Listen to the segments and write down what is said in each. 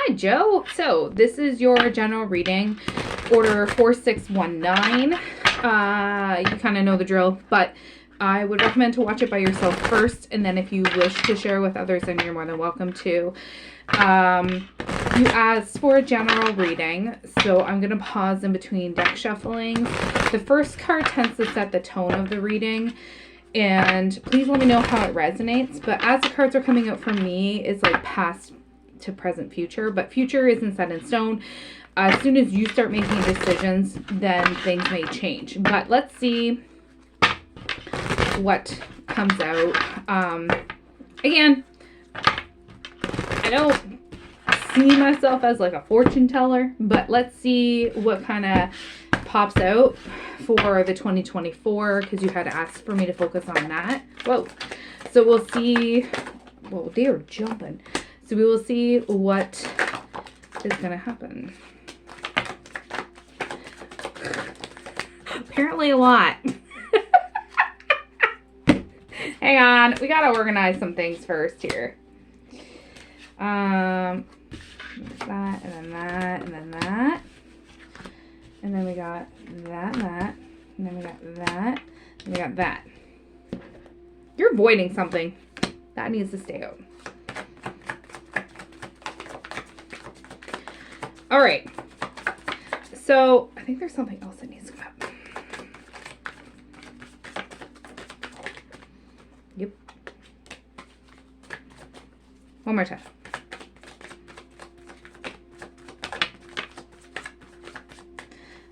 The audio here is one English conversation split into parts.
Hi, Joe. So this is your general reading, order 4619. You kind of know the drill, but I would recommend to watch it by yourself first, and then if you wish to share with others, then you're more than welcome to. You asked for a general reading, so I'm going to pause in between deck shuffling. The first card tends to set the tone of the reading, and please let me know how it resonates. But as the cards are coming out for me, it's like past to present future, but future isn't set in stone. As soon as you start making decisions, then things may change. But let's see what comes out. Again, I don't see myself as like a fortune teller, but let's see what kind of pops out for the 2024, because you had asked for me to focus on that. Whoa. So we'll see. Whoa, they're jumping. So we will see what is going to happen. Apparently a lot. Hang on. We got to organize some things first here. That, and then that, and then that. And then we got that and that. And then we got that. And we got that. You're avoiding something. That needs to stay out. All right. So I think there's something else that needs to come out. Yep. One more time.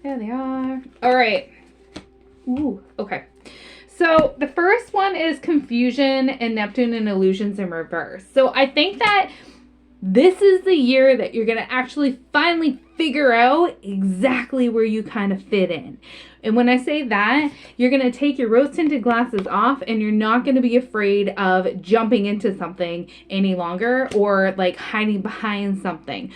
There they are. All right. Ooh, okay. So the first one is confusion and Neptune and illusions in reverse. So I think that this is the year that you're going to actually finally figure out exactly where you kind of fit in. And when I say that, you're going to take your rose-tinted glasses off and you're not going to be afraid of jumping into something any longer, or like hiding behind something,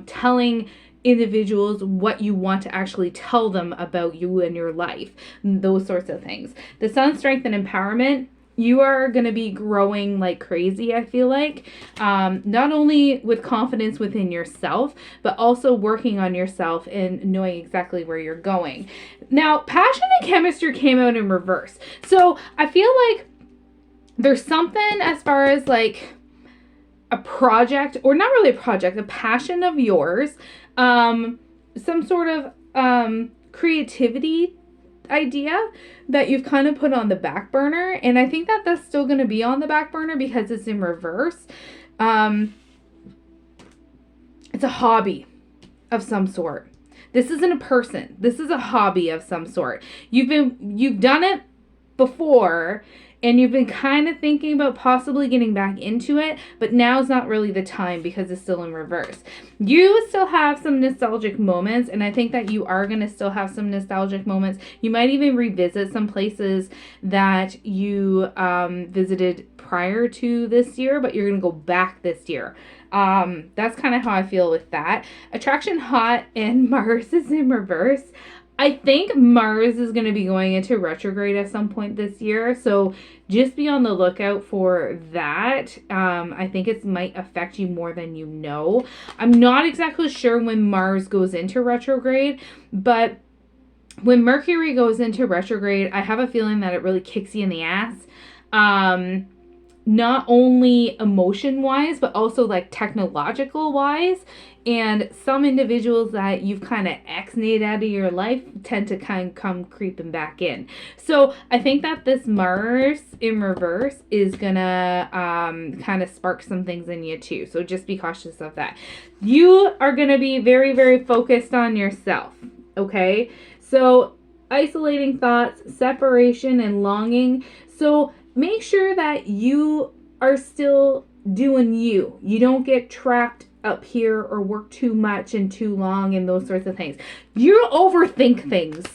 telling individuals what you want to actually tell them about you and your life, those sorts of things. The Sun, strength, and empowerment. You are going to be growing like crazy, I feel like. Not only with confidence within yourself, but also working on yourself and knowing exactly where you're going. Now, passion and chemistry came out in reverse. So I feel like there's something as far as like a project, or not really a project, a passion of yours, some sort of creativity idea that you've kind of put on the back burner, and I think that that's still going to be on the back burner because it's in reverse. It's a hobby of some sort. This isn't a person. This is a hobby of some sort. You've done it before, and you've been kind of thinking about possibly getting back into it, but now's not really the time because it's still in reverse. You still have some nostalgic moments, and I think that you are going to still have some nostalgic moments. You might even revisit some places that you visited prior to this year, but you're going to go back this year. That's kind of how I feel with that. Attraction hot and Mars is in reverse. I think Mars is going to be going into retrograde at some point this year, so just be on the lookout for that. I think it might affect you more than you know. I'm not exactly sure when Mars goes into retrograde, but when Mercury goes into retrograde, I have a feeling that it really kicks you in the ass. Not only emotion-wise, but also like technological-wise. And some individuals that you've kind of ex-nayed out of your life tend to kind of come creeping back in. So I think that this Mars in reverse is going to kind of spark some things in you too. So just be cautious of that. You are going to be very, very focused on yourself. Okay? So isolating thoughts, separation, and longing. So make sure that you are still doing you. You don't get trapped up here or work too much and too long and those sorts of things. You overthink things.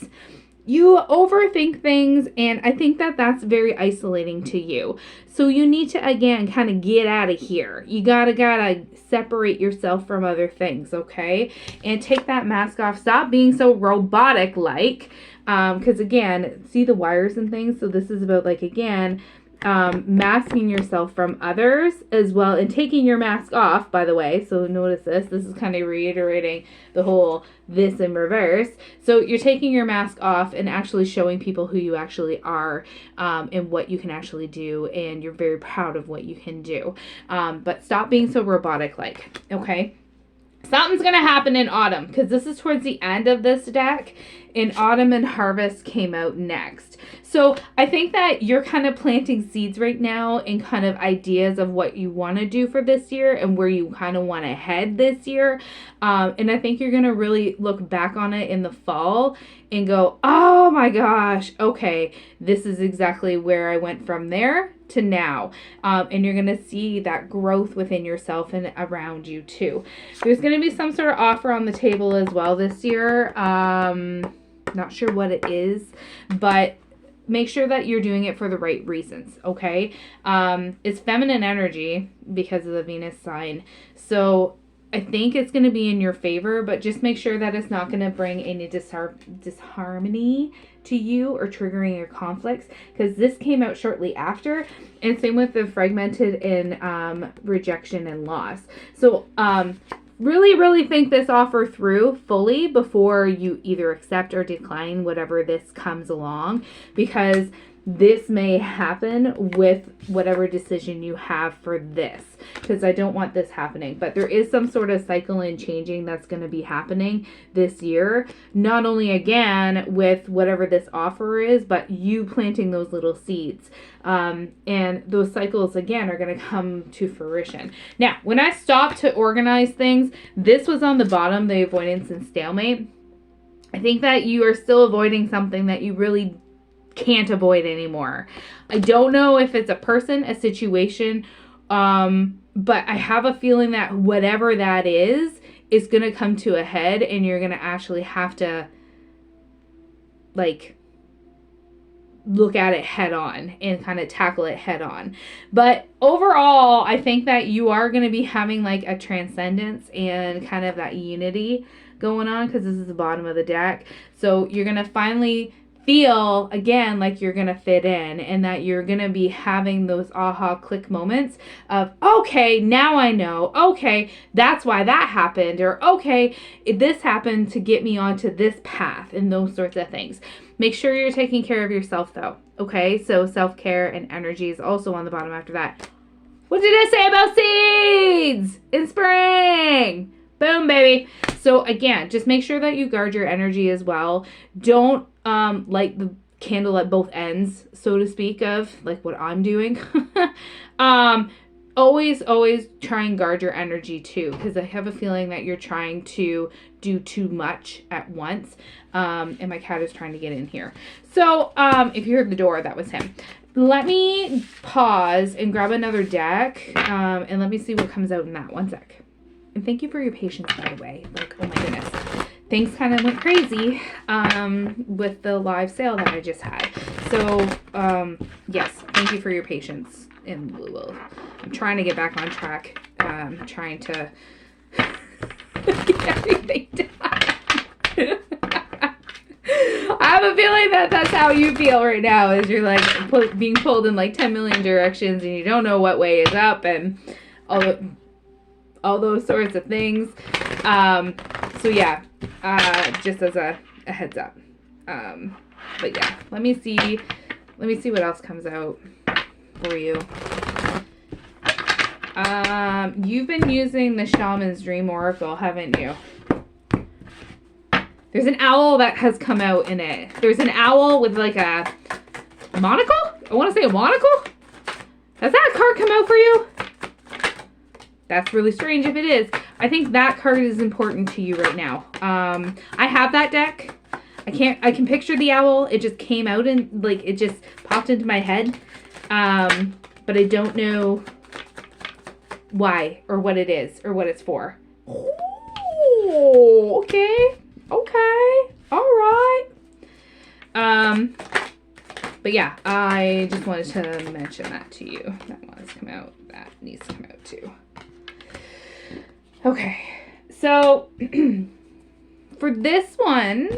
And I think that that's very isolating to you. So you need to, again, kind of get out of here. You gotta separate yourself from other things, okay? And take that mask off. Stop being so robotic-like. Because, again, see the wires and things? So this is about, like, again, masking yourself from others as well, and taking your mask off, by the way. So notice this is kind of reiterating the whole this in reverse. So you're taking your mask off and actually showing people who you actually are, and what you can actually do, and you're very proud of what you can do. But stop being so robotic like, okay? Something's going to happen in autumn, because this is towards the end of this deck, and autumn and harvest came out next. So I think that you're kind of planting seeds right now and kind of ideas of what you want to do for this year and where you kind of want to head this year. And I think you're going to really look back on it in the fall and go, oh my gosh, okay, this is exactly where I went from there to now. And you're going to see that growth within yourself and around you too. There's going to be some sort of offer on the table as well this year. Not sure what it is, but make sure that you're doing it for the right reasons, okay? It's feminine energy because of the Venus sign. So I think it's going to be in your favor, but just make sure that it's not going to bring any disharmony to you or triggering your conflicts, because this came out shortly after, and same with the fragmented and rejection and loss. So really think this offer through fully before you either accept or decline whatever this comes along, because this may happen with whatever decision you have for this, because I don't want this happening. But there is some sort of cycle and changing that's going to be happening this year, not only again with whatever this offer is, but you planting those little seeds, and those cycles again are going to come to fruition. Now when I stopped to organize things, this was on the bottom, the avoidance and stalemate. I think that you are still avoiding something that you really can't avoid anymore. I don't know if it's a person, a situation, but I have a feeling that whatever that is going to come to a head, and you're going to actually have to like look at it head on and kind of tackle it head on. But overall, I think that you are going to be having like a transcendence and kind of that unity going on, because this is the bottom of the deck. So you're going to finally feel again like you're gonna fit in, and that you're gonna be having those aha click moments of, okay, now I know, okay, that's why that happened, or okay, this happened to get me onto this path, and those sorts of things. Make sure you're taking care of yourself though, okay? So self-care and energy is also on the bottom after that. What did I say about seeds in spring? Boom, baby. So again, just make sure that you guard your energy as well. Don't light the candle at both ends, so to speak, of like what I'm doing. Always try and guard your energy too, because I have a feeling that you're trying to do too much at once. And my cat is trying to get in here. So if you heard the door, that was him. Let me pause and grab another deck, and let me see what comes out in that. One sec. And thank you for your patience, by the way. Like, oh my goodness. Things kind of went crazy with the live sale that I just had. So, yes, thank you for your patience. And I'm trying to get back on track. Trying to get everything done. I have a feeling that that's how you feel right now, is you're like being pulled in like 10 million directions, and you don't know what way is up, and all those sorts of things. So yeah, just as a heads up. But yeah, let me see what else comes out for you. You've been using the Shaman's Dream Oracle, haven't you? There's an owl that has come out in it. There's an owl with like a monocle? I want to say a monocle? Has that card come out for you? That's really strange if it is. I think that card is important to you right now. I have that deck. I can picture the owl. It just came out and like it just popped into my head. But I don't know why or what it is or what it's for. Oh, okay. Okay. All right. But yeah, I just wanted to mention that to you. That one has come out. That needs to come out too. Okay, so for this one,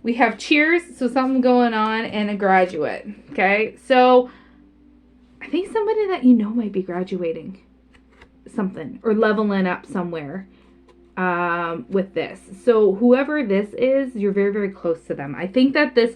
we have cheers, so something going on, and a graduate, okay? So I think somebody that you know might be graduating something or leveling up somewhere with this. So whoever this is, you're very, very close to them. I think that this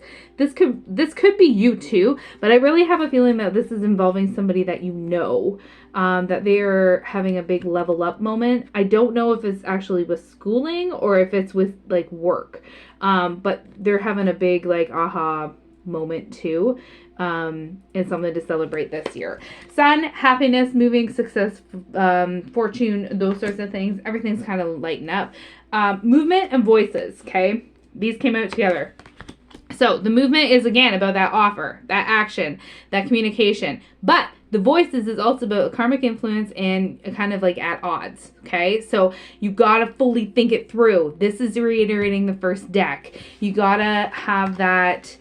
could be you too, but I really have a feeling that this is involving somebody that you know, that they're having a big level up moment. I don't know if it's actually with schooling or if it's with like work, but they're having a big like aha moment too, and something to celebrate this year. Sun, happiness, moving, success, fortune, those sorts of things. Everything's kind of lighten up. Movement and voices, okay? These came out together. So the movement is, again, about that offer, that action, that communication. But the voices is also about karmic influence and kind of like at odds, okay? So you got to fully think it through. This is reiterating the first deck. You got to have that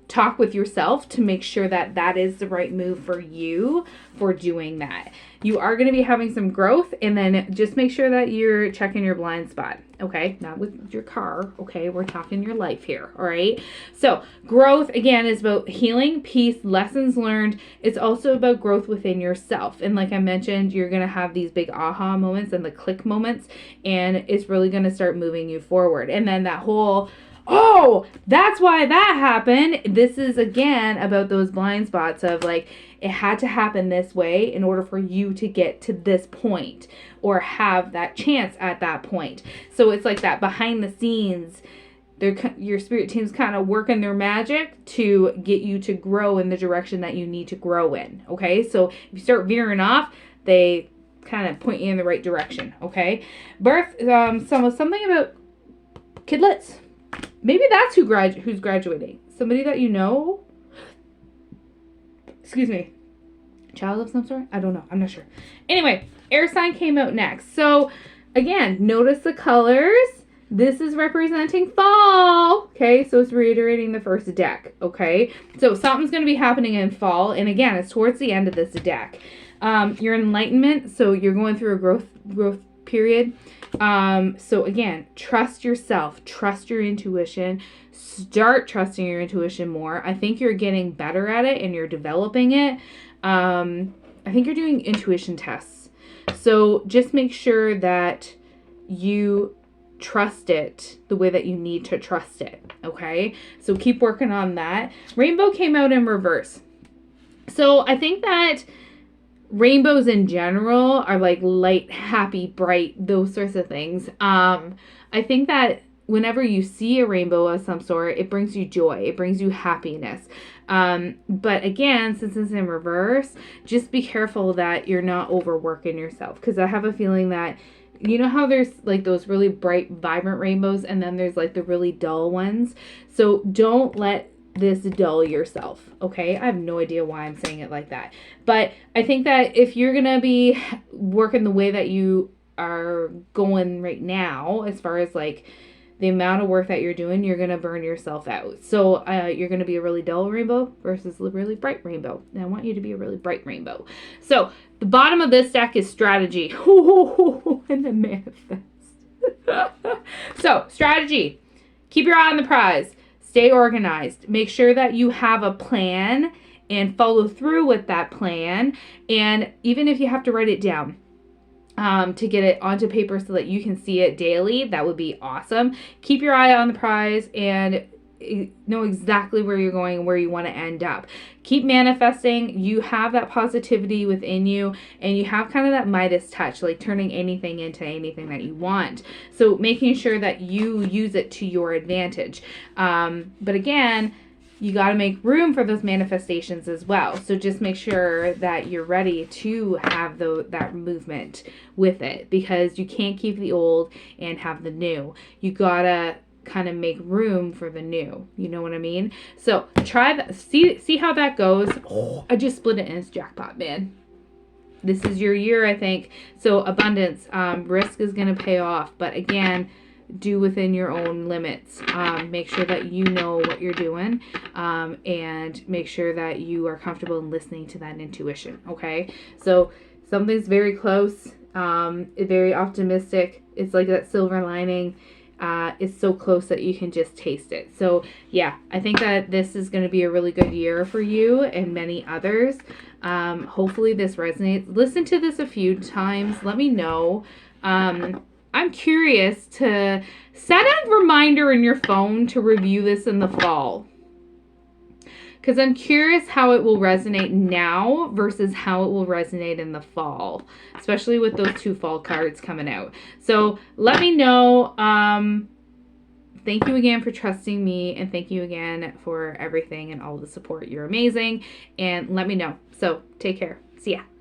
talk with yourself to make sure that that is the right move for you for doing that. You are going to be having some growth, and then just make sure that you're checking your blind spot, okay? Not with your car, okay? We're talking your life here, all right? So growth, again, is about healing, peace, lessons learned. It's also about growth within yourself. And like I mentioned, you're going to have these big aha moments and the click moments, and it's really going to start moving you forward. And then that whole, oh, that's why that happened. This is, again, about those blind spots of like, it had to happen this way in order for you to get to this point or have that chance at that point. So it's like that behind the scenes, your spirit team's kind of working their magic to get you to grow in the direction that you need to grow in. Okay. So if you start veering off, they kind of point you in the right direction. Okay. Birth, something about kidlets. Maybe that's who's graduating. Somebody that you know. Excuse me. Child of some sort? I don't know. I'm not sure. Anyway, air sign came out next. So, again, notice the colors. This is representing fall. Okay, so it's reiterating the first deck. Okay, so something's going to be happening in fall. And again, it's towards the end of this deck. Your enlightenment. So you're going through a growth period. So again, trust yourself, trust your intuition, start trusting your intuition more. I think you're getting better at it and you're developing it. I think you're doing intuition tests. So just make sure that you trust it the way that you need to trust it. Okay. So keep working on that. Rainbow came out in reverse. So I think that rainbows in general are like light, happy, bright, those sorts of things. I think that whenever you see a rainbow of some sort, it brings you joy. It brings you happiness. But again, since it's in reverse, just be careful that you're not overworking yourself. Because I have a feeling that, you know how there's like those really bright, vibrant rainbows, and then there's like the really dull ones. So don't let this dull yourself, okay? I have no idea why I'm saying it like that. But I think that if you're going to be working the way that you are going right now, as far as like the amount of work that you're doing, you're going to burn yourself out. So you're going to be a really dull rainbow versus a really bright rainbow. And I want you to be a really bright rainbow. So the bottom of this deck is strategy. And then manifest. So strategy. Keep your eye on the prize. Stay organized. Make sure that you have a plan and follow through with that plan. And even if you have to write it down to get it onto paper so that you can see it daily, that would be awesome. Keep your eye on the prize and know exactly where you're going and where you want to end up. Keep manifesting. You have that positivity within you, and you have kind of that Midas touch, like turning anything into anything that you want. So making sure that you use it to your advantage. But again, you got to make room for those manifestations as well. So just make sure that you're ready to have that movement with it, because you can't keep the old and have the new. You gotta kind of make room for the new. You know what I mean? So try that. See how that goes. Oh, I just split it in its jackpot, man. This is your year, I think. So abundance, risk is going to pay off. But again, do within your own limits. Make sure that you know what you're doing, and make sure that you are comfortable in listening to that intuition. Okay. So something's very close, very optimistic. It's like that silver lining. is so close that you can just taste it. So yeah, I think that this is going to be a really good year for you and many others. Hopefully this resonates. Listen to this a few times. Let me know. I'm curious to set a reminder in your phone to review this in the fall. Because I'm curious how it will resonate now versus how it will resonate in the fall, especially with those 2 fall cards coming out. So let me know. Thank you again for trusting me, and thank you again for everything and all the support. You're amazing, and let me know. So take care. See ya.